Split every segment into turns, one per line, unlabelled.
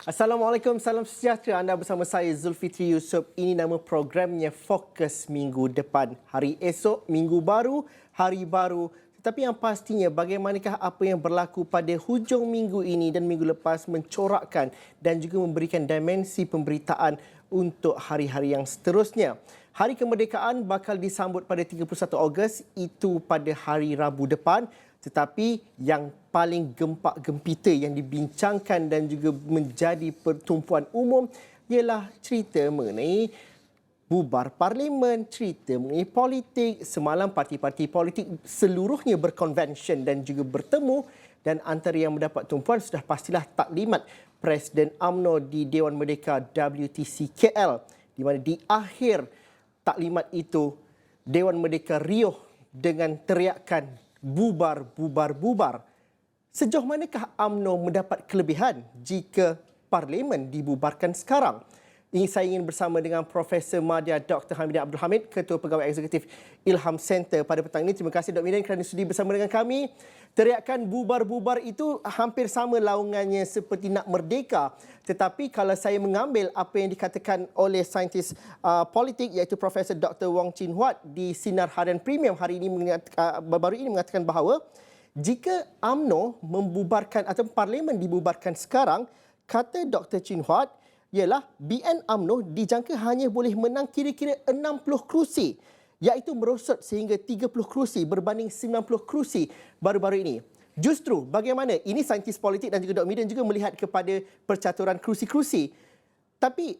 Assalamualaikum, salam sejahtera. Anda bersama saya Zulfitri Yusof. Ini nama programnya Fokus Minggu Depan. Hari esok, minggu baru, hari baru. Tetapi yang pastinya bagaimanakah apa yang berlaku pada hujung minggu ini dan minggu lepas mencorakkan dan juga memberikan dimensi pemberitaan untuk hari-hari yang seterusnya. Hari kemerdekaan bakal disambut pada 31 Ogos, itu pada hari Rabu depan. Tetapi yang paling gempak gempita yang dibincangkan dan juga menjadi pertumpuan umum ialah cerita mengenai bubar parlimen, cerita mengenai politik. Semalam parti-parti politik seluruhnya berkonvensyen dan juga bertemu, dan antara yang mendapat tumpuan sudah pastilah taklimat Presiden UMNO di Dewan Merdeka WTC KL, di mana di akhir taklimat itu Dewan Merdeka riuh dengan teriakan bubar, bubar, bubar. Sejauh manakah UMNO mendapat kelebihan jika parlimen dibubarkan sekarang? Ini saya ingin bersama dengan Profesor Madya Dr. Hamidan Abdul Hamid, Ketua Pegawai Eksekutif Ilham Center pada petang ini. Terima kasih Dr. Hamidan kerana sudi bersama dengan kami. Teriakan bubar-bubar itu hampir sama laungannya seperti nak merdeka. Tetapi kalau saya mengambil apa yang dikatakan oleh saintis politik iaitu Profesor Dr. Wong Chin Huat di Sinar Harian Premium hari ini baru ini mengatakan bahawa jika UMNO membubarkan atau parlimen dibubarkan sekarang, kata Dr. Chin Huat, ialah BN UMNO dijangka hanya boleh menang kira-kira 60 kerusi, iaitu merosot sehingga 30 kerusi berbanding 90 kerusi baru-baru ini. Justru bagaimana ini saintis politik dan juga Dr. Midan juga melihat kepada percaturan kerusi-kerusi. Tapi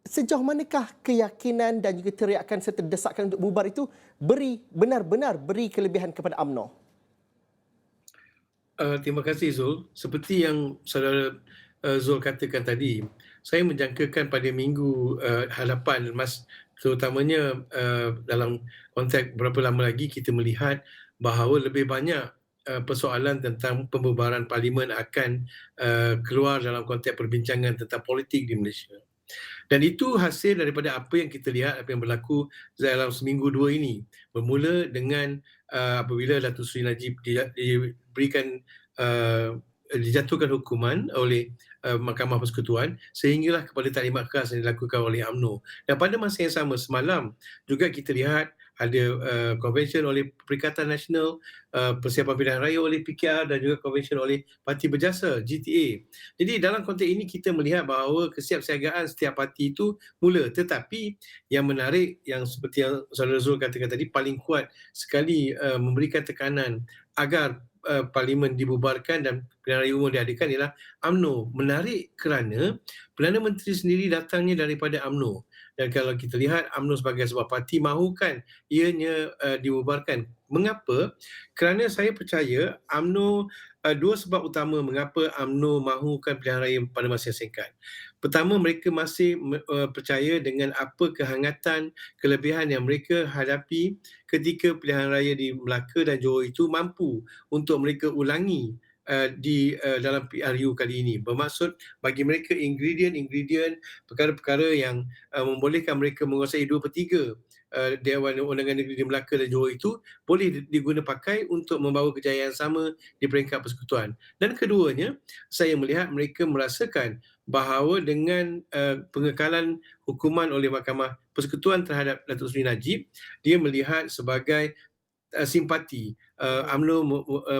sejauh manakah keyakinan dan juga teriakan serta desakan untuk bubar itu benar-benar beri kelebihan kepada UMNO?
Terima kasih Zul. Seperti yang saudara Zul katakan tadi, saya menjangkakan pada minggu hadapan, terutamanya dalam konteks berapa lama lagi kita melihat bahawa lebih banyak persoalan tentang pembubaran parlimen akan keluar dalam konteks perbincangan tentang politik di Malaysia. Dan itu hasil daripada apa yang kita lihat, apa yang berlaku dalam seminggu dua ini. Bermula dengan apabila Datuk Seri Najib diberikan dijatuhkan hukuman oleh Mahkamah Persekutuan sehinggalah kepada taklimat khas yang dilakukan oleh UMNO. Dan pada masa yang sama semalam juga kita lihat ada convention oleh Perikatan Nasional, Persiapan Pilihan Raya oleh PKR dan juga convention oleh Parti Berjasa GTA. Jadi dalam konteks ini kita melihat bahawa kesiapsiagaan setiap parti itu mula, tetapi yang menarik yang seperti yang Saudara Zul katakan tadi paling kuat sekali memberikan tekanan agar parlimen dibubarkan dan pilihan raya umum diadakan ialah UMNO. Menarik kerana Perdana Menteri sendiri datangnya daripada UMNO. Dan kalau kita lihat UMNO sebagai sebuah parti mahukan ianya dibubarkan. Mengapa? Kerana saya percaya UMNO, dua sebab utama mengapa UMNO mahukan pilihan raya pada masa yang singkat. Pertama, mereka masih percaya dengan apa kehangatan, kelebihan yang mereka hadapi ketika pilihan raya di Melaka dan Johor itu mampu untuk mereka ulangi di dalam PRU kali ini. Bermaksud bagi mereka ingredient, perkara-perkara yang membolehkan mereka menguasai 2/3 Dewan Undangan Negeri di Melaka dan Johor itu boleh diguna pakai untuk membawa kejayaan sama di peringkat persekutuan. Dan keduanya, saya melihat mereka merasakan bahawa dengan pengekalan hukuman oleh Mahkamah Persekutuan terhadap Datuk Seri Najib, dia melihat sebagai simpati. UMNO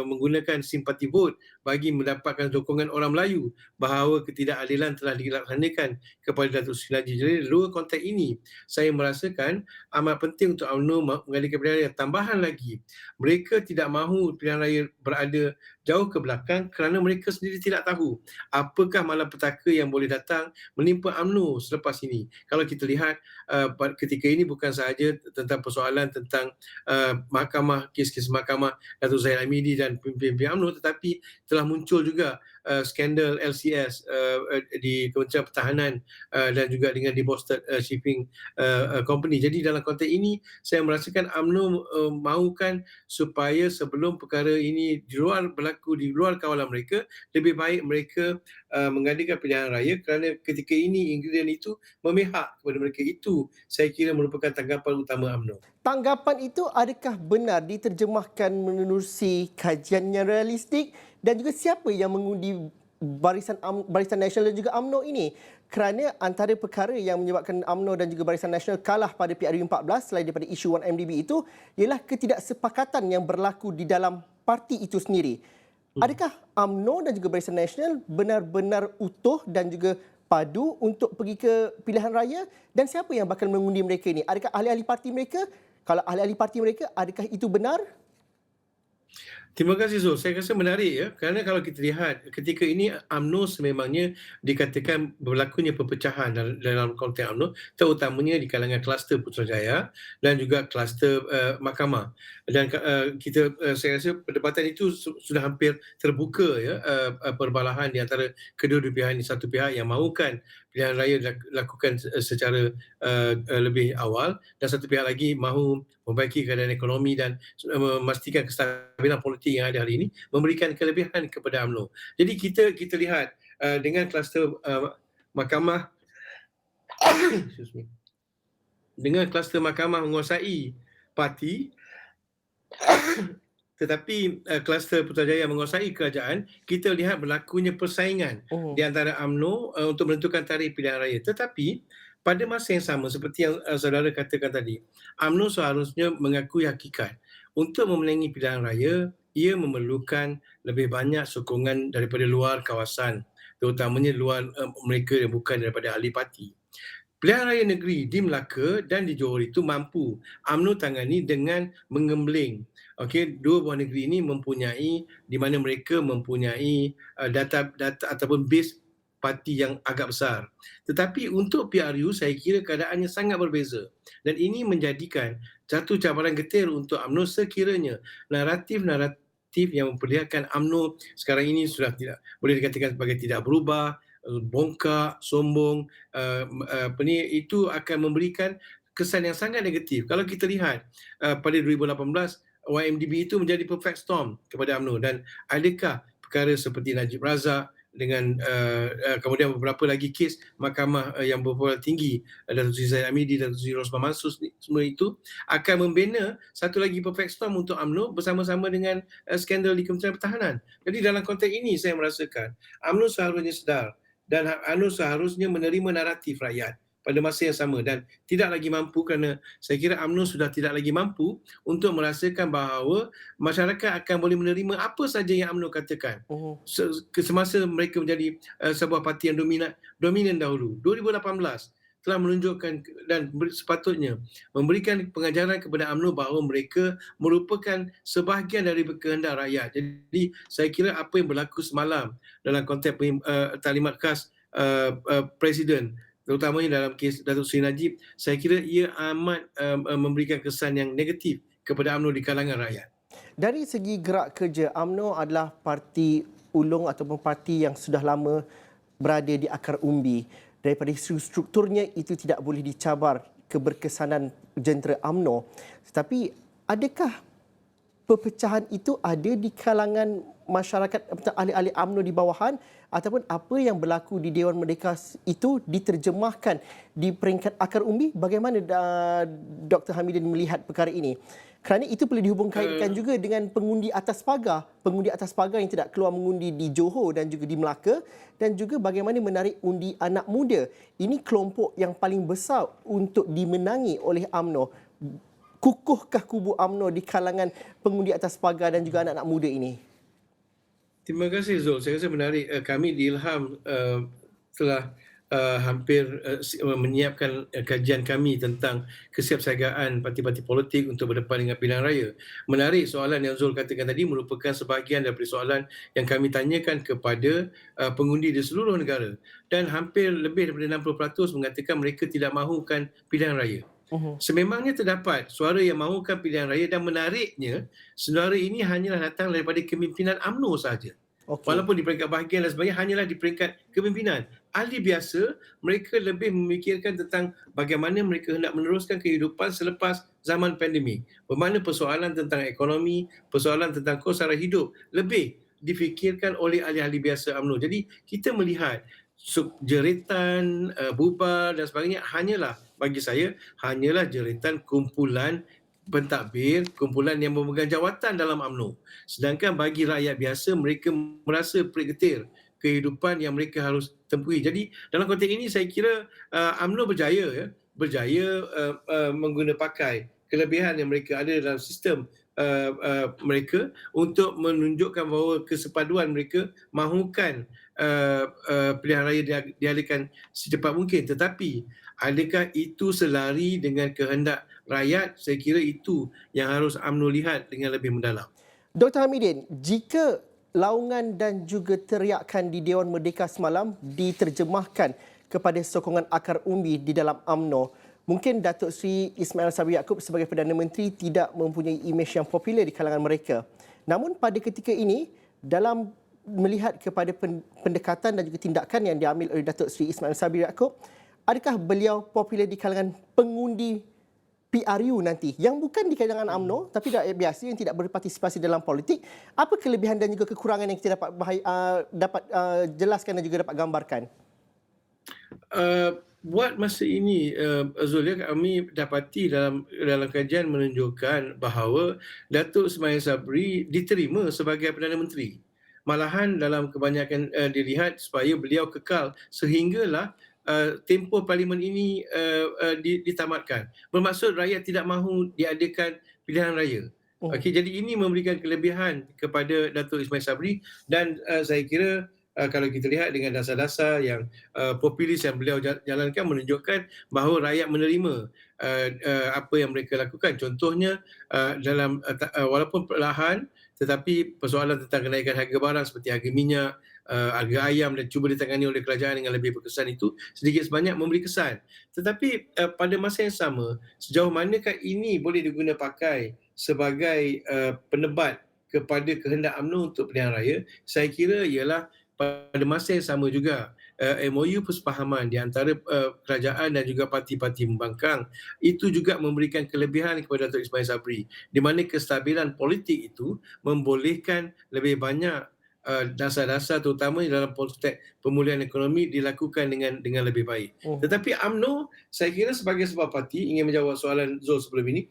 menggunakan simpati vote bagi mendapatkan sokongan orang Melayu bahawa ketidakadilan telah dilaksanakan kepada Datuk Seri Najib. Jadi dua konteks ini saya merasakan amat penting untuk UMNO mengadakan pilihan raya. Tambahan lagi, mereka tidak mahu pilihan raya berada jauh ke belakang kerana mereka sendiri tidak tahu apakah malapetaka yang boleh datang menimpa UMNO selepas ini. Kalau kita lihat ketika ini bukan sahaja tentang persoalan tentang kes-kes mahkamah Datuk Zahid Hamidi dan pimpinan UMNO, tetapi telah muncul juga skandal LCS di Kementerian Pertahanan dan juga dengan di Boston Shipping Company. Jadi dalam konteks ini saya merasakan UMNO mahukan supaya sebelum perkara ini berlaku di luar kawalan mereka, lebih baik mereka mengadakan pilihan raya kerana ketika ini ingredient itu memihak kepada mereka. Itu saya kira merupakan tanggapan utama UMNO.
Tanggapan itu adakah benar diterjemahkan menerusi kajian yang realistik, dan juga siapa yang mengundi Barisan Nasional dan juga UMNO ini, kerana antara perkara yang menyebabkan UMNO dan juga Barisan Nasional kalah pada PRU 14 selain daripada isu 1MDB itu ialah ketidaksepakatan yang berlaku di dalam parti itu sendiri. Adakah UMNO dan juga Barisan Nasional benar-benar utuh dan juga padu untuk pergi ke pilihan raya, dan siapa yang bakal mengundi mereka ini? Adakah ahli-ahli parti mereka? Kalau ahli-ahli parti mereka, adakah itu benar?
Terima kasih Zul. Saya rasa menarik ya, kerana kalau kita lihat ketika ini UMNO sememangnya dikatakan berlakunya perpecahan dalam konteks UMNO, terutamanya di kalangan kluster Putrajaya dan juga kluster mahkamah. Dan saya rasa perdebatan itu sudah hampir terbuka ya, perbalahan di antara kedua-dua pihak ini. Satu pihak yang mahukan pilihan raya dilakukan secara lebih awal, dan satu pihak lagi mahu membaiki keadaan ekonomi dan memastikan kestabilan politik yang ada hari ini, memberikan kelebihan kepada UMNO. Jadi kita lihat dengan kluster mahkamah excuse me, dengan kluster mahkamah menguasai parti, tetapi kluster Putrajaya menguasai kerajaan, kita lihat berlakunya persaingan di antara UMNO untuk menentukan tarikh pilihan raya. Tetapi pada masa yang sama, seperti yang saudara katakan tadi, UMNO seharusnya mengakui hakikat. Untuk memenangi pilihan raya, ia memerlukan lebih banyak sokongan daripada luar kawasan, terutamanya luar mereka yang bukan daripada ahli parti. Pilihan raya negeri di Melaka dan di Johor itu mampu UMNO tangani dengan mengembling. Okey, dua buah negeri ini mempunyai, di mana mereka mempunyai data ataupun base parti yang agak besar. Tetapi untuk PRU saya kira keadaannya sangat berbeza, dan ini menjadikan satu cabaran getir untuk UMNO sekiranya naratif yang memperlihatkan UMNO sekarang ini sudah tidak boleh dikatakan sebagai tidak berubah, bongkak, sombong, itu akan memberikan kesan yang sangat negatif. Kalau kita lihat pada 2018, YMDB itu menjadi perfect storm kepada UMNO, dan adakah perkara seperti Najib Razak dengan kemudian beberapa lagi kes mahkamah yang berperan tinggi, Datuk Seri Zaid Amidi dan Datuk Seri Rosman Mansur, semua itu akan membina satu lagi perfect storm untuk UMNO bersama-sama dengan skandal di Kementerian Pertahanan. Jadi dalam konteks ini saya merasakan UMNO seharusnya sedar dan UMNO seharusnya menerima naratif rakyat pada masa yang sama, dan tidak lagi mampu, kerana saya kira UMNO sudah tidak lagi mampu untuk merasakan bahawa masyarakat akan boleh menerima apa saja yang UMNO katakan semasa mereka menjadi sebuah parti yang dominan dahulu. 2018 telah menunjukkan dan sepatutnya memberikan pengajaran kepada UMNO bahawa mereka merupakan sebahagian dari kehendak rakyat. Jadi saya kira apa yang berlaku semalam dalam konteks talimat khas Presiden, terutamanya dalam kes Datuk Seri Najib, saya kira ia amat memberikan kesan yang negatif kepada UMNO di kalangan rakyat.
Dari segi gerak kerja, UMNO adalah parti ulung ataupun parti yang sudah lama berada di akar umbi. Daripada strukturnya itu tidak boleh dicabar keberkesanan jentera UMNO. Tetapi adakah perpecahan itu ada di kalangan masyarakat atau ahli-ahli UMNO di bawahan, ataupun apa yang berlaku di Dewan Merdeka itu diterjemahkan di peringkat akar umbi? Bagaimana Dr. Hamidin melihat perkara ini? Kerana itu perlu dihubungkan juga dengan pengundi atas pagar yang tidak keluar mengundi di Johor dan juga di Melaka, dan juga bagaimana menarik undi anak muda. Ini kelompok yang paling besar untuk dimenangi oleh UMNO. Kukuhkah kubu UMNO di kalangan pengundi atas pagar dan juga anak-anak muda ini?
Terima kasih Zul. Saya rasa menarik. Kami di Ilham telah hampir menyiapkan kajian kami tentang kesiapsiagaan parti-parti politik untuk berdepan dengan pilihan raya. Menarik soalan yang Zul katakan tadi, merupakan sebahagian daripada soalan yang kami tanyakan kepada pengundi di seluruh negara, dan hampir lebih daripada 60% mengatakan mereka tidak mahukan pilihan raya. Sememangnya terdapat suara yang mahukan pilihan raya, dan menariknya suara ini hanyalah datang daripada kepimpinan UMNO sahaja. Walaupun di peringkat bahagian dan sebagainya hanyalah di peringkat kepimpinan. Ahli biasa, mereka lebih memikirkan tentang bagaimana mereka hendak meneruskan kehidupan selepas zaman pandemik. Bermakna persoalan tentang ekonomi, persoalan tentang kos sara hidup lebih difikirkan oleh ahli-ahli biasa UMNO. Jadi kita melihat jeritan, bubar dan sebagainya bagi saya hanyalah jeritan kumpulan pentadbir, kumpulan yang memegang jawatan dalam UMNO. Sedangkan bagi rakyat biasa, mereka merasa perik getir kehidupan yang mereka harus tempuhi. Jadi dalam konteks ini saya kira UMNO berjaya mengguna pakai kelebihan yang mereka ada dalam sistem mereka untuk menunjukkan bahawa kesepaduan mereka mahukan pilihan raya diadakan secepat mungkin. Tetapi adakah itu selari dengan kehendak rakyat? Saya kira itu yang harus UMNO lihat dengan lebih mendalam.
Dr. Hamidin, jika laungan dan juga teriakan di Dewan Merdeka semalam diterjemahkan kepada sokongan akar umbi di dalam UMNO, mungkin Datuk Seri Ismail Sabri Yaakob sebagai Perdana Menteri tidak mempunyai imej yang popular di kalangan mereka. Namun pada ketika ini, dalam melihat kepada pendekatan dan juga tindakan yang diambil oleh Datuk Seri Ismail Sabri Yaakob, adakah beliau popular di kalangan pengundi PRU nanti yang bukan di kalangan UMNO tapi biasa yang tidak berpartisipasi dalam politik? Apa kelebihan dan juga kekurangan yang kita dapat jelaskan dan juga dapat gambarkan?
Buat masa ini, Zul, kami dapati dalam kajian menunjukkan bahawa Datuk Ismail Sabri diterima sebagai Perdana Menteri. Malahan dalam kebanyakan dilihat supaya beliau kekal sehinggalah tempoh parlimen ini ditamatkan. Bermaksud rakyat tidak mahu diadakan pilihan raya. Okey, jadi ini memberikan kelebihan kepada Datuk Ismail Sabri dan saya kira kalau kita lihat dengan dasar-dasar yang populis yang beliau jalankan menunjukkan bahawa rakyat menerima apa yang mereka lakukan. Contohnya dalam walaupun perlahan tetapi persoalan tentang kenaikan harga barang seperti harga minyak, harga ayam dan cuba ditangani oleh kerajaan dengan lebih berkesan itu sedikit sebanyak memberi kesan. Tetapi pada masa yang sama, sejauh manakah ini boleh diguna pakai sebagai penebat kepada kehendak UMNO untuk pilihan raya, saya kira ialah pada masa yang sama juga MOU persefahaman di antara kerajaan dan juga parti-parti membangkang itu juga memberikan kelebihan kepada Datuk Ismail Sabri di mana kestabilan politik itu membolehkan lebih banyak dasar-dasar terutama dalam konteks pemulihan ekonomi dilakukan dengan lebih baik. Tetapi UMNO saya kira sebagai sebuah parti ingin menjawab soalan Zul sebelum ini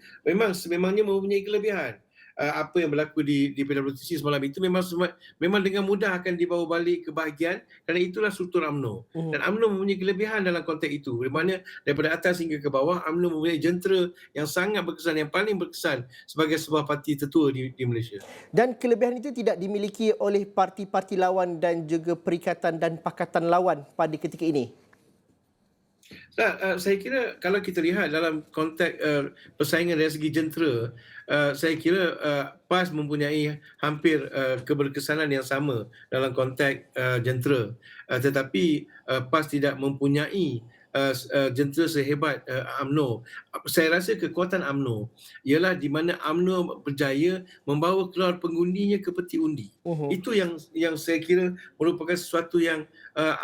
sememangnya mempunyai kelebihan. Apa yang berlaku di PWTC semalam itu memang dengan mudah akan dibawa balik ke bahagian kerana itulah struktur UMNO. Dan UMNO mempunyai kelebihan dalam konteks itu. Di mana daripada atas hingga ke bawah UMNO mempunyai jentera yang sangat berkesan, yang paling berkesan sebagai sebuah parti tertua di Malaysia.
Dan kelebihan itu tidak dimiliki oleh parti-parti lawan dan juga perikatan dan pakatan lawan pada ketika ini.
Saya kira kalau kita lihat dalam konteks persaingan dari segi jentera, saya kira PAS mempunyai hampir keberkesanan yang sama dalam konteks jentera. Tetapi PAS tidak mempunyai jentera sehebat UMNO. Saya rasa kekuatan UMNO ialah di mana UMNO berjaya membawa keluar pengundinya ke peti undi. Itu yang saya kira merupakan sesuatu yang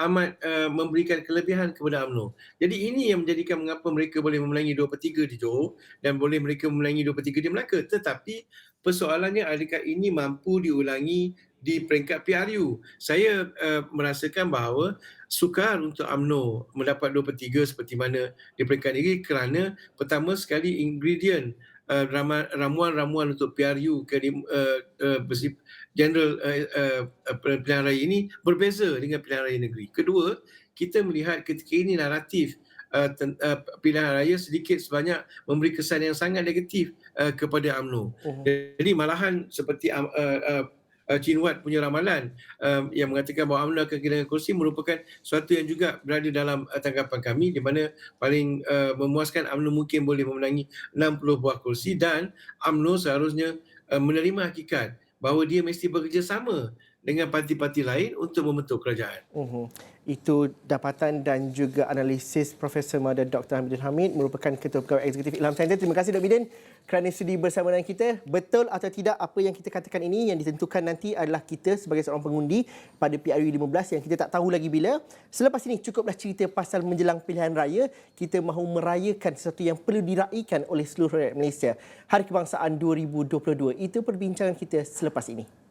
amat memberikan kelebihan kepada UMNO. Jadi ini yang menjadikan mengapa mereka boleh memenangi 2/3 di Johor dan boleh mereka memenangi 2/3 di Melaka. Tetapi persoalannya adakah ini mampu diulangi di peringkat PRU? Saya merasakan bahawa sukar untuk UMNO mendapat 2/3 seperti mana di peringkat negeri kerana pertama sekali ingredient ramuan-ramuan untuk PRU General pilihan raya ini berbeza dengan pilihan raya negeri. Kedua, kita melihat ketika ini naratif pilihan raya sedikit sebanyak memberi kesan yang sangat negatif kepada UMNO. Jadi malahan seperti Chin Wat punya ramalan yang mengatakan bahawa UMNO akan kehilangan kursi merupakan sesuatu yang juga berada dalam tanggapan kami di mana paling memuaskan UMNO mungkin boleh memenangi 60 buah kursi dan UMNO seharusnya menerima hakikat bahawa dia mesti bekerjasama dengan parti-parti lain untuk membentuk kerajaan.
Itu dapatan dan juga analisis Profesor Madar Dr. Hamidin Hamid merupakan Ketua Pegawai Eksekutif Ilham Center. Terima kasih Dr. Hamidin kerana sudi bersama dengan kita. Betul atau tidak apa yang kita katakan ini yang ditentukan nanti adalah kita sebagai seorang pengundi pada PRU 15 yang kita tak tahu lagi bila. Selepas ini cukuplah cerita pasal menjelang pilihan raya. Kita mahu merayakan sesuatu yang perlu diraikan oleh seluruh rakyat Malaysia. Hari Kebangsaan 2022. Itu perbincangan kita selepas ini.